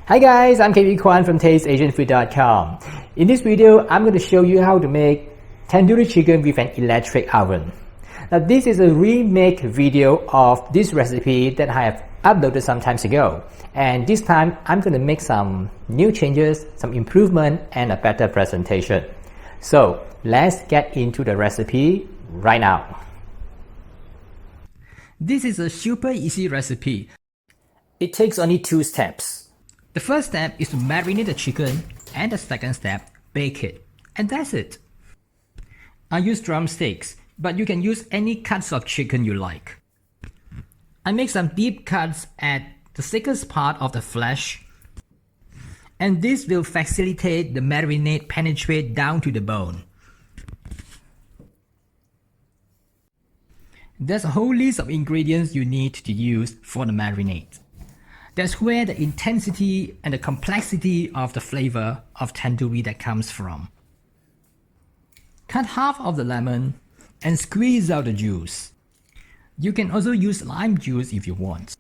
Hi guys, I'm KB Kwan from TasteAsianFood.com. In this video, I'm going to show you how to make tandoori chicken with an electric oven. Now this is a remake video of this recipe that I have uploaded some time ago. And this time, I'm going to make some new changes, some improvement, and a better presentation. So let's get into the recipe right now. This is a super easy recipe. It takes only 2 steps. The first step is to marinate the chicken, and the second step, bake it. And that's it. I use drumsticks, but you can use any cuts of chicken you like. I make some deep cuts at the thickest part of the flesh, and this will facilitate the marinade penetrate down to the bone. There's a whole list of ingredients you need to use for the marinade. That's where the intensity and the complexity of the flavor of tandoori that comes from. Cut half of the lemon and squeeze out the juice. You can also use lime juice if you want.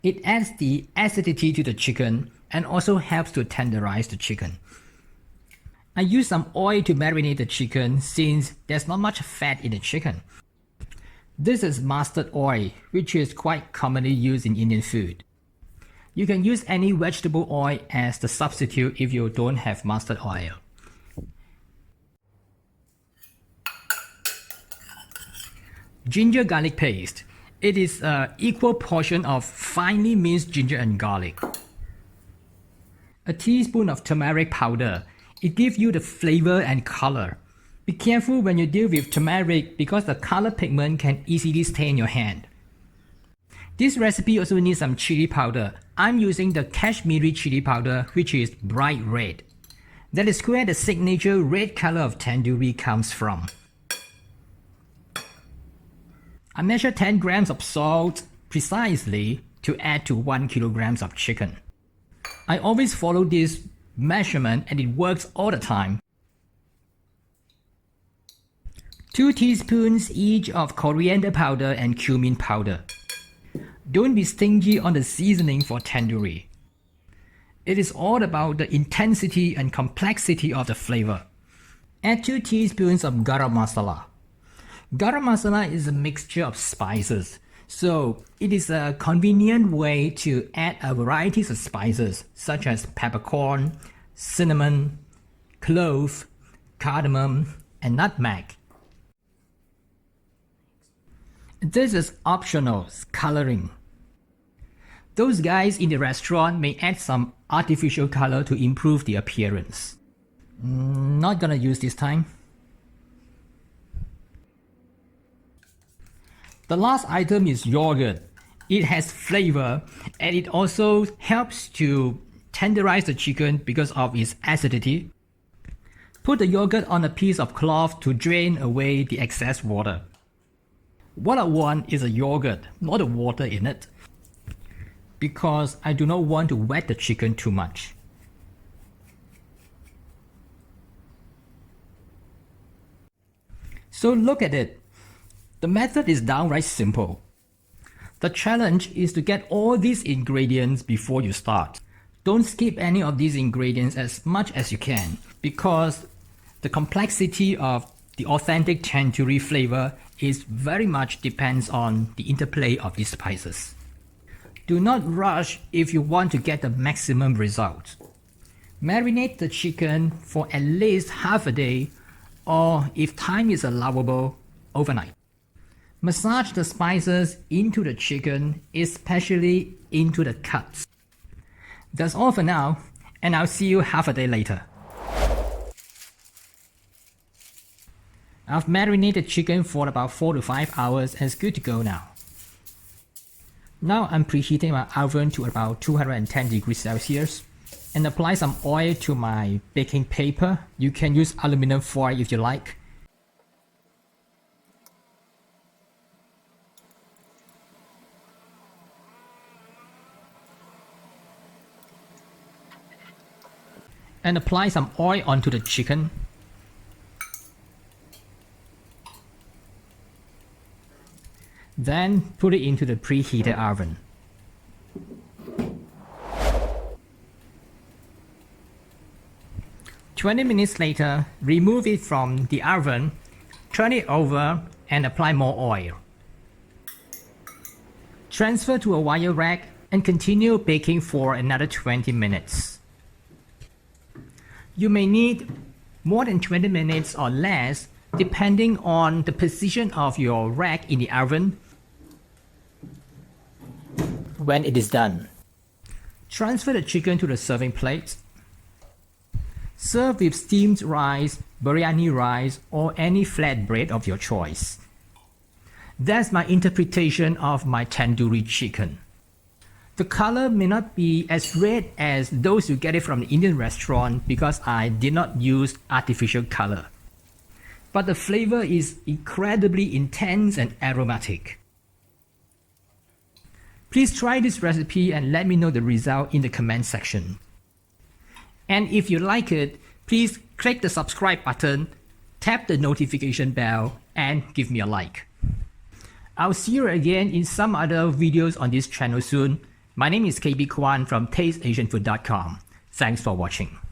It adds the acidity to the chicken and also helps to tenderize the chicken. I use some oil to marinate the chicken since there's not much fat in the chicken. This is mustard oil, which is quite commonly used in Indian food. You can use any vegetable oil as the substitute if you don't have mustard oil. Ginger garlic paste. It is an equal portion of finely minced ginger and garlic. A teaspoon of turmeric powder. It gives you the flavor and color. Be careful when you deal with turmeric because the color pigment can easily stain your hand. This recipe also needs some chili powder. I'm using the Kashmiri chili powder, which is bright red. That is where the signature red color of tandoori comes from. I measure 10 grams of salt precisely to add to 1 kilograms of chicken. I always follow this measurement and it works all the time. 2 teaspoons each of coriander powder and cumin powder. Don't be stingy on the seasoning for tandoori. It is all about the intensity and complexity of the flavor. Add 2 teaspoons of garam masala. Garam masala is a mixture of spices, so it is a convenient way to add a variety of spices such as peppercorn, cinnamon, clove, cardamom, and nutmeg. This is optional coloring. Those guys in the restaurant may add some artificial color to improve the appearance. Not gonna use this time. The last item is yogurt. It has flavor and it also helps to tenderize the chicken because of its acidity. Put the yogurt on a piece of cloth to drain away the excess water. What I want is a yogurt, not the water in it, because I do not want to wet the chicken too much. So look at it. The method is downright simple. The challenge is to get all these ingredients before you start. Don't skip any of these ingredients as much as you can, because the complexity of the authentic tandoori flavor is very much depends on the interplay of these spices. Do not rush if you want to get the maximum result. Marinate the chicken for at least half a day, or if time is allowable, overnight. Massage the spices into the chicken, especially into the cuts. That's all for now, and I'll see you half a day later. I've marinated chicken for about 4 to 5 hours and it's good to go now. Now I'm preheating my oven to about 210 degrees Celsius and apply some oil to my baking paper. You can use aluminum foil if you like. And apply some oil onto the chicken. Then put it into the preheated oven. 20 minutes later, remove it from the oven, turn it over and apply more oil. Transfer to a wire rack and continue baking for another 20 minutes. You may need more than 20 minutes or less depending on the position of your rack in the oven when it is done. Transfer the chicken to the serving plate. Serve with steamed rice, biryani rice, or any flatbread of your choice. That's my interpretation of my tandoori chicken. The color may not be as red as those you get it from the Indian restaurant because I did not use artificial color. But the flavor is incredibly intense and aromatic. Please try this recipe and let me know the result in the comment section. And if you like it, please click the subscribe button, tap the notification bell, and give me a like. I'll see you again in some other videos on this channel soon. My name is KB Kwan from TasteAsianFood.com. Thanks for watching.